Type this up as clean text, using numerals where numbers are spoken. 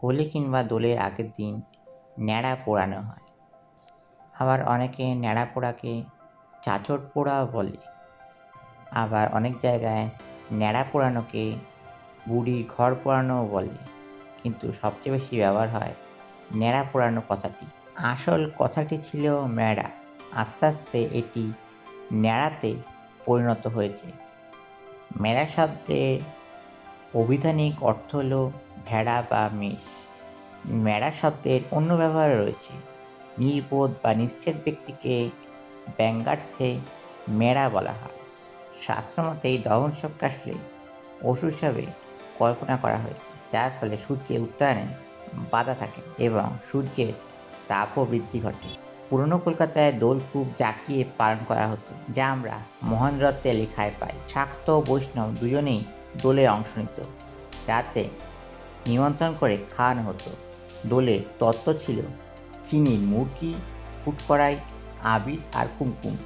হোলি কিংবা দোলের আগের দিন ন্যাড়া পোড়ানো হয়। আবার অনেকে ন্যাড়া পোড়াকে চাঁচর পোড়াও বলে। আবার অনেক জায়গায় ন্যাড়া পোড়ানোকে বুড়ির ঘর পোড়ানোও বলে। কিন্তু সবচেয়ে বেশি ব্যবহার হয় ন্যাড়া পোড়ানো কথাটি। আসল কথাটি ছিল ম্যাড়া। আস্তে আস্তে এটি ন্যাড়াতে পরিণত হয়েছে। ম্যাড়া শব্দের অভিধানিক অর্থ হল ভেড়া বা মেষ। ম্যাড়া শব্দের অন্য ব্যবহার রয়েছে। নির্বোধ বা নিশ্চেত ব্যক্তিকে ব্যঙ্গার্থে ম্যাড়া বলা হয়। শাস্ত্রমতে এই দহনসবকে আসলে অসুর হিসাবে কল্পনা করা হয়েছে, যার ফলে সূর্যের উত্তায়নে বাধা থাকে এবং সূর্যের তাপও বৃদ্ধি ঘটে। পুরনো কলকাতায় দোল খুব জাঁকিয়ে পালন করা হতো, যা আমরা মহেন্দ্রতে লেখায় পাই। শাক্ত ও বৈষ্ণব দুজনেই দোলে অংশ নিত। রাতে নিমন্ত্রণ করে খাওয়ানো হতো। দোলের তত্ত্ব ছিল চিনির মুরকি, ফুটকড়াই, আবির আর কুমকুম।